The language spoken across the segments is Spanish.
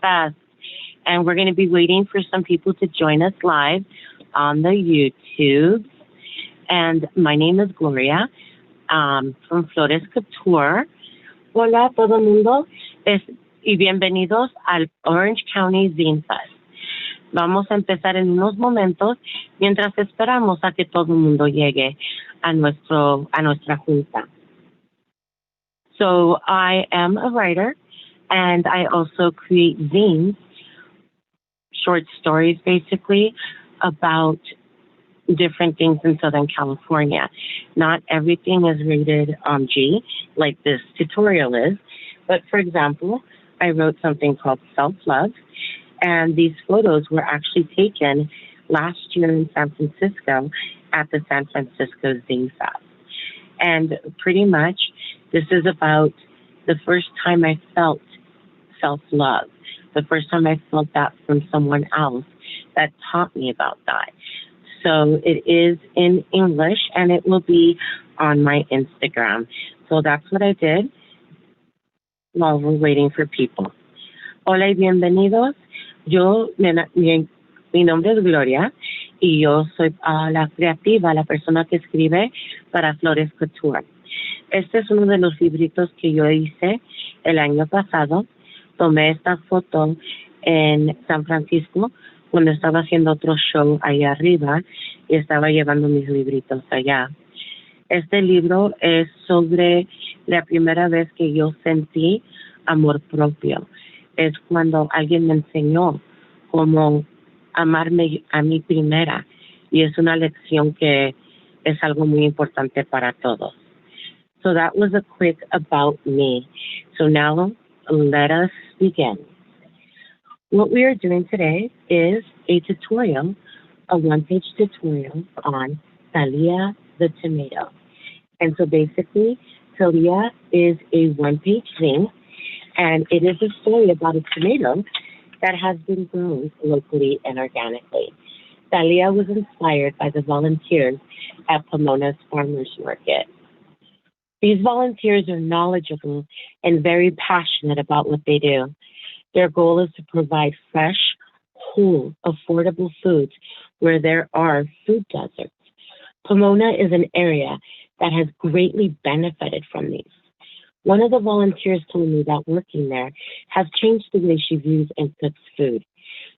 fast. And we're going to be waiting for some people to join us live on the YouTube. And my name is Gloria from Flores Couture. Hola a todo el mundo y bienvenidos al Orange County Zine Fest. Vamos a empezar en unos momentos mientras esperamos a que todo el mundo llegue a nuestra junta. So I am a writer and I also create zines, short stories basically, about different things in Southern California. Not everything is rated G, like this tutorial is, but for example, I wrote something called Self-Love, and these photos were actually taken last year in San Francisco at the San Francisco Zine Fest. And pretty much, this is about the first time I felt self-love, the first time I felt that from someone else that taught me about that. So it is in English, and it will be on my Instagram. So that's what I did while we're waiting for people. Hola y bienvenidos. Mi nombre es Gloria y yo soy la creativa, la persona que escribe para Flores Couture. Este es uno de los libritos que yo hice el año pasado. Tomé esta foto en San Francisco cuando estaba haciendo otro show allá arriba y estaba llevando mis libritos allá. Este libro es sobre la primera vez que yo sentí amor propio. Es cuando alguien me enseñó cómo amarme a mí primera, y es una lección que es algo muy importante para todos. So that was a quick about me. So now let us begin. What we are doing today is a tutorial, a one-page tutorial on Thalia the Tomato. And so basically, Thalia is a one-page zine, and it is a story about a tomato that has been grown locally and organically. Thalia was inspired by the volunteers at Pomona's farmers market. These volunteers are knowledgeable and very passionate about what they do. Their goal is to provide fresh, whole, affordable foods where there are food deserts. Pomona is an area that has greatly benefited from these. One of the volunteers told me that working there has changed the way she views and cooks food.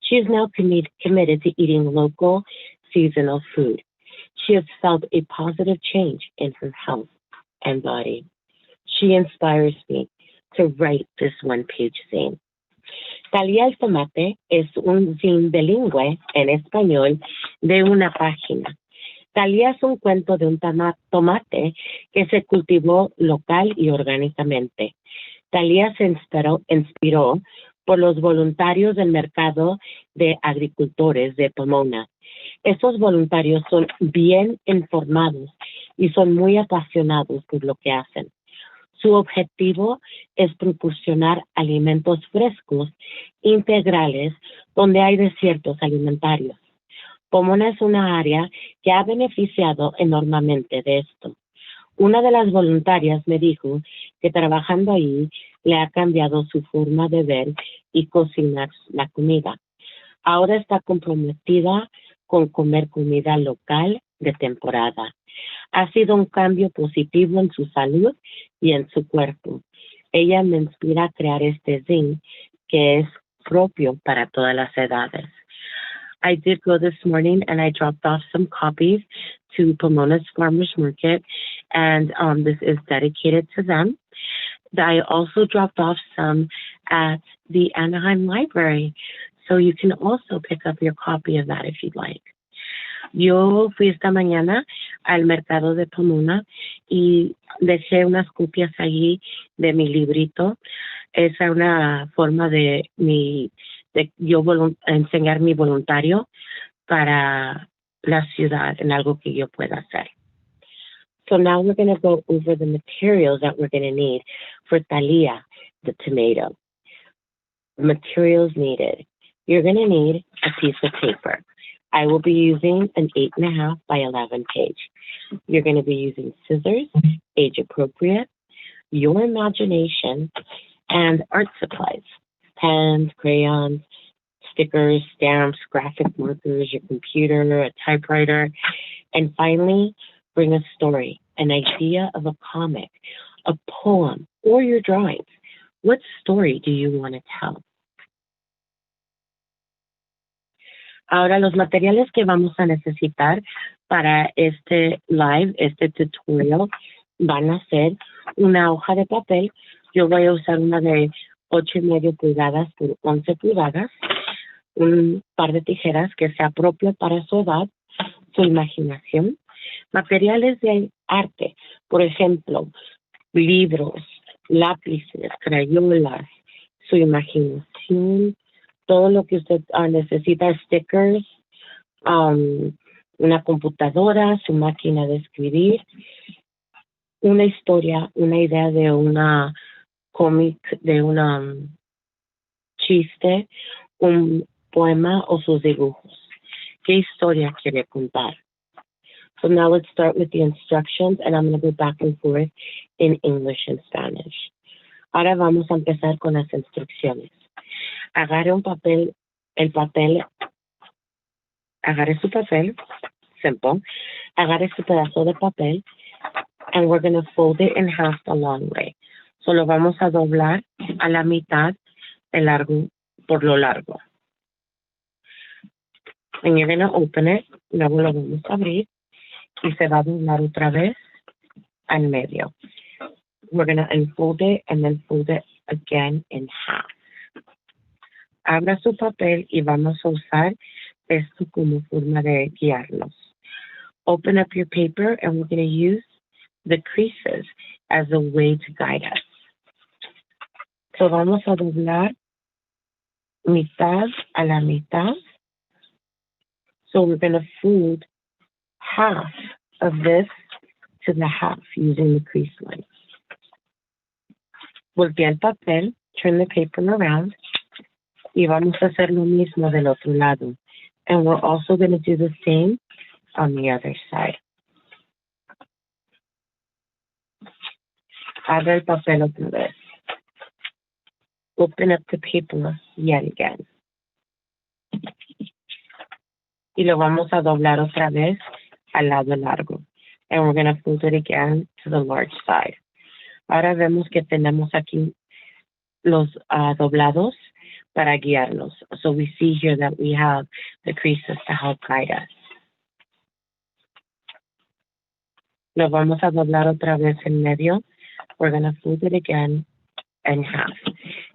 She is now committed to eating local, seasonal food. She has felt a positive change in her health and body. She inspires me to write this one-page zine. Thalia el Tomate es un zine bilingüe en español de una página. Thalia es un cuento de un tomate que se cultivó local y orgánicamente. Thalia se inspiró por los voluntarios del mercado de agricultores de Pomona. Estos voluntarios son bien informados y son muy apasionados por lo que hacen. Su objetivo es proporcionar alimentos frescos, integrales, donde hay desiertos alimentarios. Pomona es una área que ha beneficiado enormemente de esto. Una de las voluntarias me dijo que trabajando ahí le ha cambiado su forma de ver y cocinar la comida. Ahora está comprometida con comer comida local de temporada. Ha sido un cambio positivo en su salud y en su cuerpo. Ella me inspira a crear este zine que es propio para todas las edades. I did go this morning and I dropped off some copies to Pomona's Farmers Market, and this is dedicated to them. I also dropped off some at the Anaheim Library, so you can also pick up your copy of that if you'd like. Yo fui esta mañana al mercado de Pomona y dejé unas copias allí de mi librito. Es una forma de yo enseñar mi voluntario para la ciudad en algo que yo pueda hacer. So now we're going to go over the materials that we're going to need for Thalia the Tomato. Materials needed. You're going to need a piece of paper. I will be using an 8.5 by 11 page. You're going to be using scissors, age appropriate, your imagination, and art supplies. pens, crayons, stickers, stamps, graphic markers, your computer, a typewriter, and finally, bring a story, an idea of a comic, a poem, or your drawings. What story do you want to tell? Ahora, los materiales que vamos a necesitar para este live, este tutorial, van a ser una hoja de papel. Yo voy a usar una de 8.5 pulgadas por 11 pulgadas, un par de tijeras que sea propio para su edad, su imaginación, materiales de arte, por ejemplo, libros, lápices, crayolas, su imaginación, todo lo que usted necesita, stickers, una computadora, su máquina de escribir, una historia, una idea de una cómic, de una chiste, un poema o sus dibujos. ¿Qué historia quiere contar? So now let's start with the instructions, and I'm going to go back and forth in English and Spanish. Ahora vamos a empezar con las instrucciones. Agarre un papel, agarre su papel, simple, agarre su pedazo de papel, and we're going to fold it in half the long way. So lo vamos a doblar a la mitad de largo, por lo largo. And you're going to open it, luego lo vamos a abrir, y se va a doblar otra vez al medio. We're going to unfold it and then fold it again in half. Abra su papel y vamos a usar esto como forma de guiarnos. Open up your paper and we're going to use the creases as a way to guide us. So vamos a doblar mitad a la mitad. So we're going to fold half of this to the half using the crease lines. Voltea el papel, turn the paper around, y vamos a hacer lo mismo del otro lado. And we're also going to do the same on the other side. Abra el papel otra vez. Open up the paper yet again. Y lo vamos a doblar otra vez al lado largo. And we're going to fold it again to the large side. Ahora vemos que tenemos aquí los doblados para guiarnos. So we see here that we have the creases to help guide us. Lo vamos a doblar otra vez en medio. We're going to fold it again in half.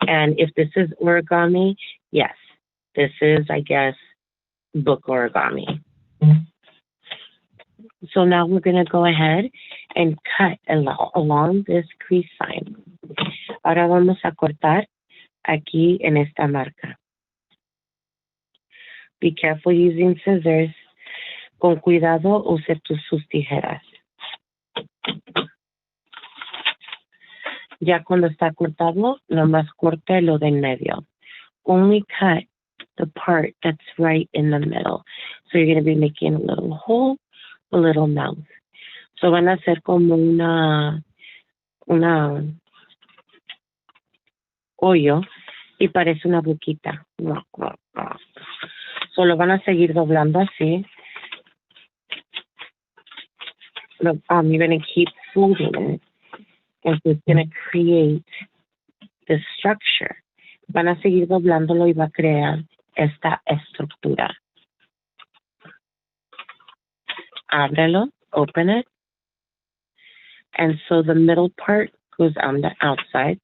And if this is origami, yes, this is, I guess, book origami. So now we're going to go ahead and cut along this crease line. Ahora vamos a cortar aquí en esta marca. Be careful using scissors. Con cuidado, use sus tijeras. Ya cuando está cortado, nomás corte lo de en medio. Only cut the part that's right in the middle. So you're going to be making a little hole, a little mouth. So van a hacer como una hoyo y parece una boquita. So lo van a seguir doblando así. You're going to keep folding it. And it's going to create the structure. Van a seguir doblándolo y va a crear esta estructura. Ábrelo, open it. And so the middle part goes on the outside.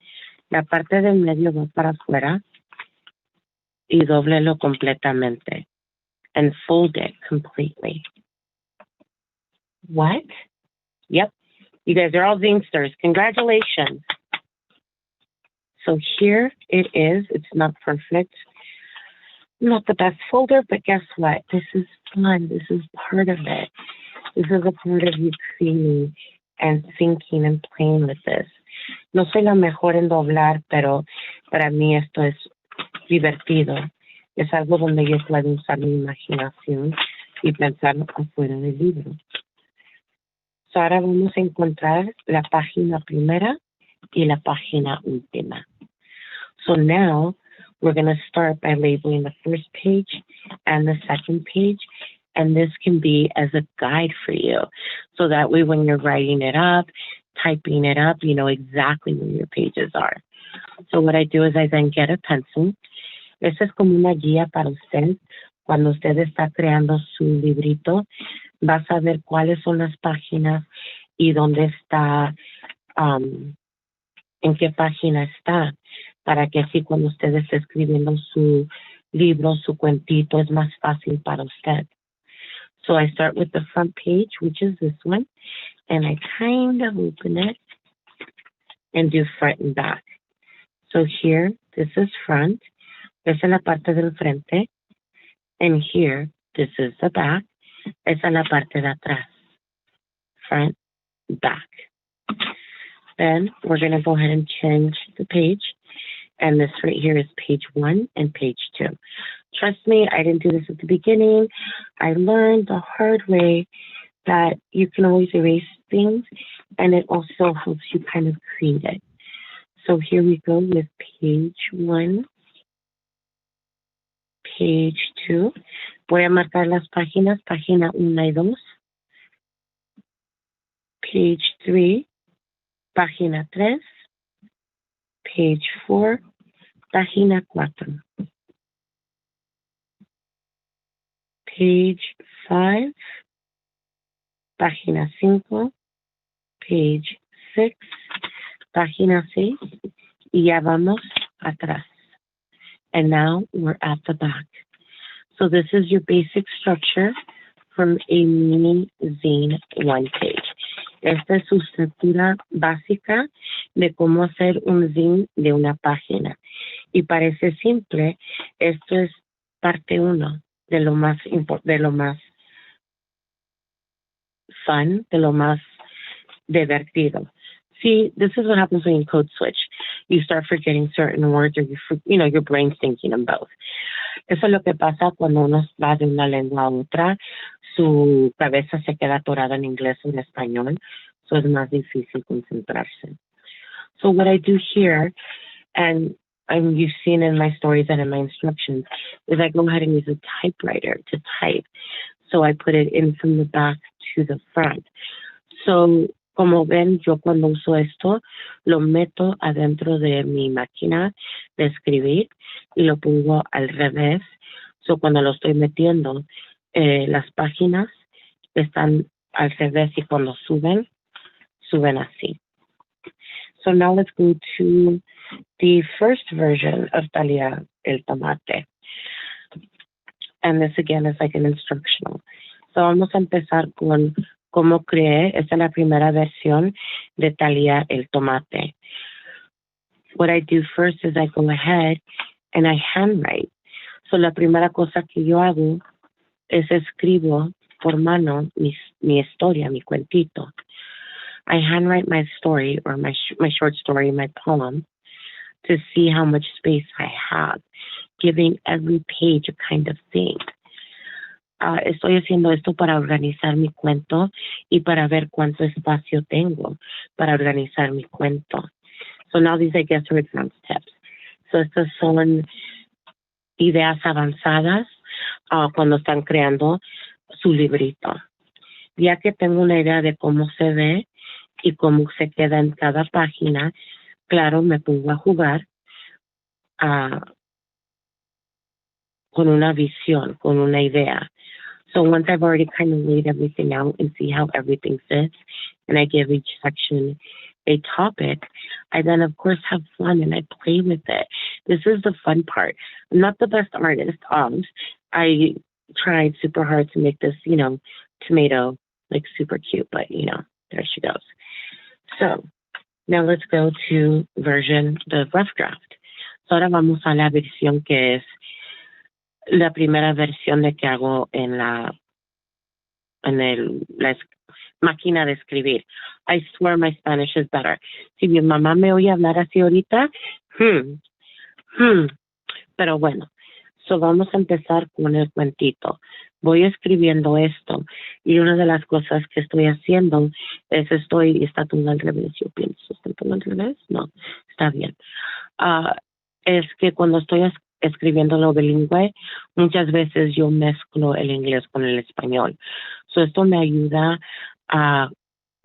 La parte del medio va para afuera y dóblelo completamente. And fold it completely. What? Yep. You guys are all Zinesters. Congratulations. So here it is. It's not perfect. Not the best folder, but guess what? This is fun. This is part of it. This is a part of you creating and thinking and playing with this. No soy la mejor en doblar, pero para mí esto es divertido. Es algo donde yo puedo usar mi imaginación y pensar afuera del libro. So ahora vamos a encontrar la página primera y la página última. So now we're going to start by labeling the first page and the second page. And this can be as a guide for you. So that way when you're writing it up, typing it up, you know exactly where your pages are. So what I do is I then get a pencil. Esta es como una guía para usted. Cuando usted está creando su librito, va a saber cuáles son las páginas y dónde está, en qué página está, para que así cuando usted esté escribiendo su libro, su cuentito, es más fácil para usted. So I start with the front page, which is this one, and I kind of open it and do front and back. So here, this is front. Esa es la parte del frente. And here, this is the back. Esa es la parte de atrás. Front, back. Then we're going to go ahead and change the page. And this right here is page 1 and page 2. Trust me, I didn't do this at the beginning. I learned the hard way that you can always erase things, and it also helps you kind of create it. So here we go with page 1, page 2. Voy a marcar las páginas, página 1 y 2. Page 3, página 3. Page 4, página 4. Page 5, página 5. Page 6, página 6. Y ya vamos atrás. And now we're at the back. So this is your basic structure from a Mini-Zine one page. Esta es su estructura básica de cómo hacer un zine de una página. Y parece simple, esto es parte 1 de lo más fun, de lo más divertido. See, this is what happens when you code switch. You start forgetting certain words, or your brain's thinking them both. Eso es lo que pasa cuando uno va de una lengua a otra. Su cabeza se queda atorada en inglés o en español, so es más difícil concentrarse. So what I do here, and you've seen in my stories and in my instructions, is I go ahead and use a typewriter to type. So I put it in from the back to the front. So, como ven, yo cuando uso esto, lo meto adentro de mi máquina de escribir y lo pongo al revés. So, cuando lo estoy metiendo, las páginas están al revés y cuando suben así. So now let's go to the first version of Thalia el Tomate. And this again is like an instructional. So vamos a empezar con cómo creé. Esta es la primera versión de Thalia el Tomate. What I do first is I go ahead and I handwrite. So la primera cosa que yo hago es escribo por mano mi historia, mi cuentito. I handwrite my story or my short story, my poem, to see how much space I have, giving every page a kind of theme. Estoy haciendo esto para organizar mi cuento y para ver cuánto espacio tengo para organizar mi cuento. So now these, I guess, are advanced tips. So estas son ideas avanzadas cuando están creando su librito. Ya que tengo una idea de cómo se ve y cómo se queda en cada página, claro, me pongo a jugar con una visión, con una idea. So once I've already kind of laid everything out and see how everything fits, and I give each section a topic, I then, of course, have fun and I play with it. This is the fun part. I'm not the best artist. I tried super hard to make this, tomato, like super cute, but, there she goes. So now let's go to the rough draft. So ahora vamos a la versión que es la primera versión de que hago en la máquina de escribir. I swear my Spanish is better. Si mi mamá me oye hablar así ahorita, pero bueno. So vamos a empezar con el cuentito. Voy escribiendo esto y una de las cosas que estoy haciendo es está todo al revés, yo pienso, ¿está todo al revés? No, está bien. Es que cuando estoy escribiéndolo bilingüe, muchas veces yo mezclo el inglés con el español. So esto me ayuda a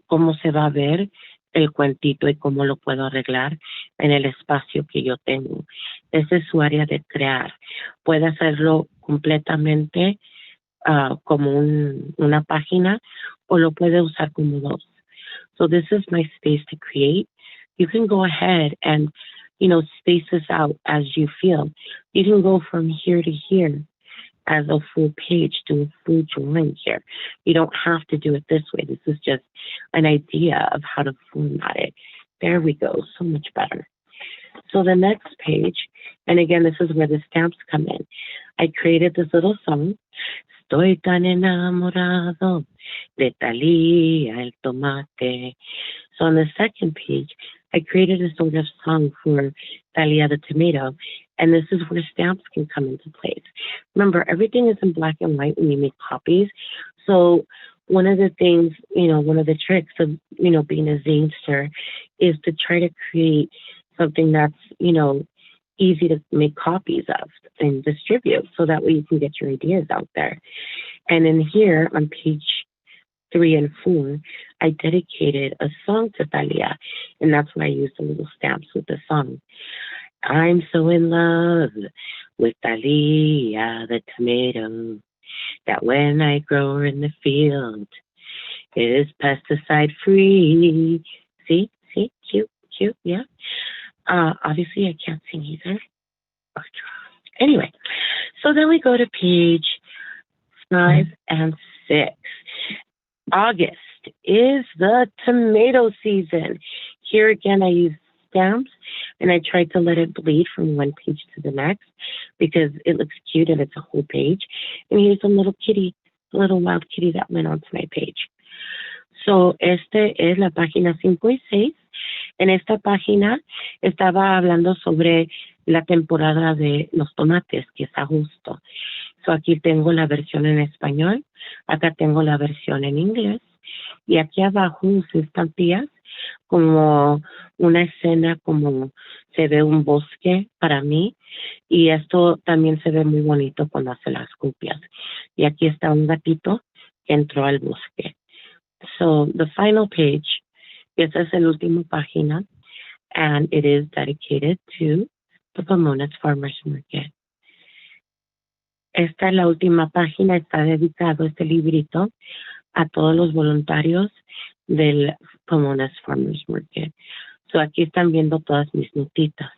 cómo se va a ver el cuentito y cómo lo puedo arreglar en el espacio que yo tengo. Esa es su área de crear. Puede hacerlo completamente como una página o lo puede usar como dos. So this is my space to create. You can go ahead and, space this out as you feel. You can go from here to here as a full page to a full drawing here. You don't have to do it this way. This is just an idea of how to format it. There we go, so much better. So the next page, and again, this is where the stamps come in. I created this little song. Estoy tan enamorado de Thalia el Tomate. So on the second page, I created a sort of song for Thalia the Tomato, and this is where stamps can come into place. Remember, everything is in black and white when you make copies. So one of the things, one of the tricks of, being a zinester is to try to create something that's, easy to make copies of and distribute so that way you can get your ideas out there. And in here on page 3 and 4, I dedicated a song to Thalia, and that's why I used the little stamps with the song. I'm so in love with Thalia the Tomato that when I grow her in the field, it is pesticide free. See, cute, yeah. Obviously, I can't sing either. Anyway, so then we go to page 5 and 6. August is the tomato season. Here again, I use stamps, and I tried to let it bleed from one page to the next because it looks cute and it's a whole page. And here's a little kitty, a little wild kitty that went onto my page. So, este es la página 5 y 6. En esta página estaba hablando sobre la temporada de los tomates, que es agosto. So aquí tengo la versión en español, acá tengo la versión en inglés, y aquí abajo usé estampillas como una escena, como se ve un bosque para mí, y esto también se ve muy bonito cuando hace las copias. Y aquí está un gatito que entró al bosque. So the final page, esa es la última página, and it is dedicated to the Pomona Farmers Market. Esta es la última página, está dedicado este librito a todos los voluntarios del Pomona Farmers Market. So aquí están viendo todas mis notitas.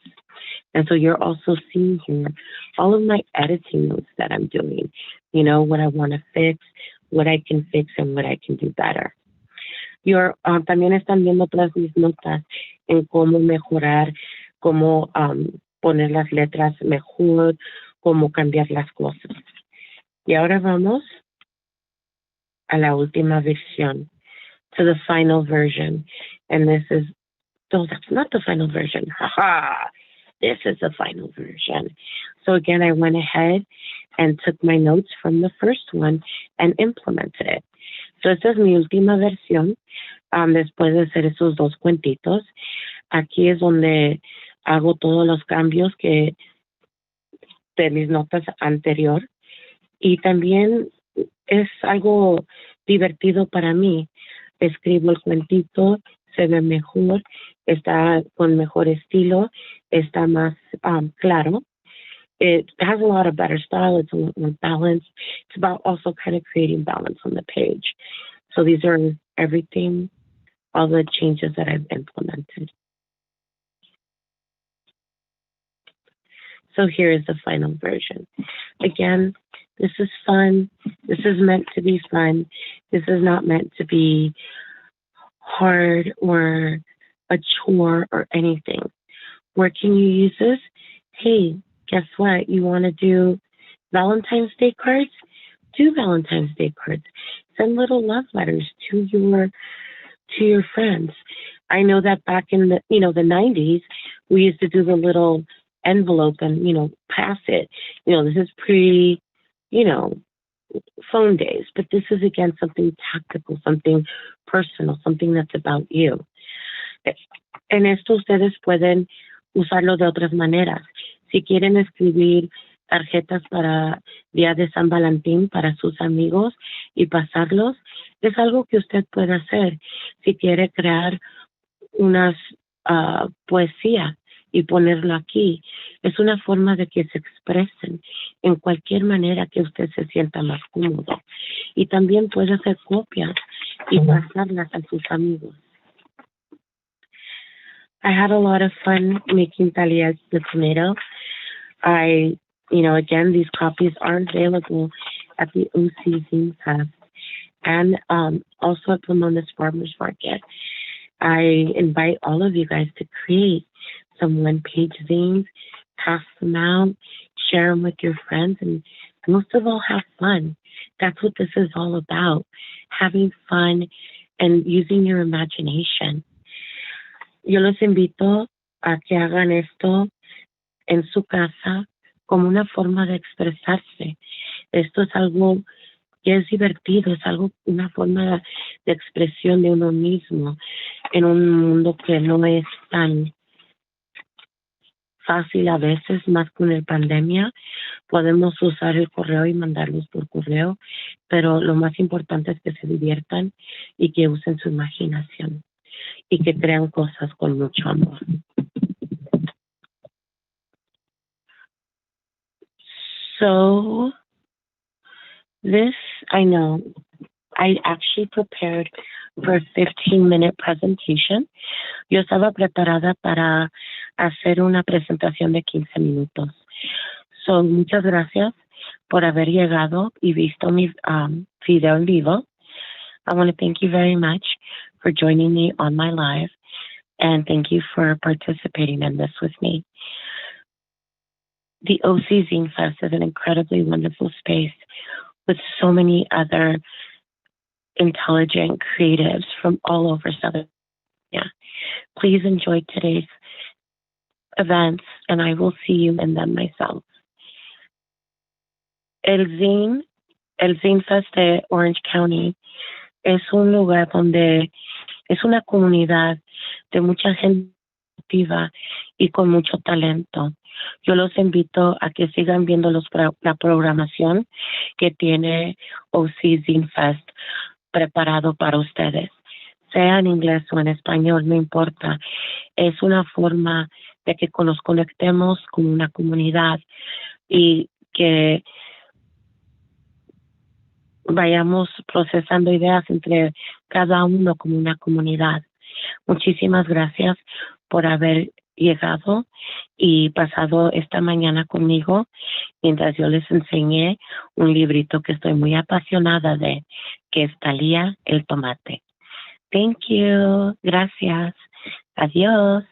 And so you're also seeing here all of my editing notes that I'm doing. What I want to fix, what I can fix, and what I can do better. También están viendo todas mis notas en cómo mejorar, cómo poner las letras mejor, cómo cambiar las cosas. Y ahora vamos a la última versión, to the final version. And this is, that's not the final version. This is the final version. So again, I went ahead and took my notes from the first one and implemented it. So esta es mi última versión. Después de hacer esos 2 cuentitos, aquí es donde hago todos los cambios de mis notas anterior. Y también es algo divertido para mí. Escribo el cuentito, se ve mejor, está con mejor estilo, está más claro. It has a lot of better style. It's a lot more balanced. It's about also kind of creating balance on the page. So these are everything, all the changes that I've implemented. So here is the final version. Again, this is fun. This is meant to be fun. This is not meant to be hard or a chore or anything. Where can you use this? Hey, guess what? You want to do Valentine's Day cards? Do Valentine's Day cards. Send little love letters to your friends. I know that back in the the 90s, we used to do the little envelope and pass it. This is pre phone days, but this is again something tactical, something personal, something that's about you. En esto ustedes pueden usarlo de otras maneras. Si quieren escribir tarjetas para Día de San Valentín para sus amigos y pasarlos, es algo que usted puede hacer. Si quiere crear unas poesía y ponerlo aquí, es una forma de que se expresen en cualquier manera que usted se sienta más cómodo. Y también puede hacer copias y pasarlas a sus amigos. I had a lot of fun making Thalia the Tomato. Again, these copies are available at the OC Fest and also at Pomona's Farmers Market. I invite all of you guys to create some one-page zines, pass them out, share them with your friends, and most of all, have fun. That's what this is all about, having fun and using your imagination. Yo los invito a que hagan esto en su casa como una forma de expresarse. Esto es algo que es divertido, es una forma de expresión de uno mismo en un mundo que no es tan fácil a veces, más con la pandemia. Podemos usar el correo y mandarlos por correo, pero lo más importante es que se diviertan y que usen su imaginación y que crean cosas con mucho amor. So, this, I know, I actually prepared for a 15-minute presentation. Yo estaba preparada para hacer una presentación de 15 minutos. So, muchas gracias por haber llegado y visto mi video en vivo. I want to thank you very much for joining me on my live, and thank you for participating in this with me. The OC Zine Fest is an incredibly wonderful space with so many other intelligent creatives from all over Southern California. Please enjoy today's events, and I will see you in them myself. El Zine Fest de Orange County es un lugar donde es una comunidad de mucha gente activa y con mucho talento. Yo los invito a que sigan viendo la programación que tiene OC Zine Fest preparado para ustedes, sea en inglés o en español, no importa. Es una forma de que nos conectemos con una comunidad y que vayamos procesando ideas entre cada uno como una comunidad. Muchísimas gracias por haber llegado y pasado esta mañana conmigo mientras yo les enseñé un librito que estoy muy apasionada de, que es Thalia el Tomate. Thank you. Gracias. Adiós.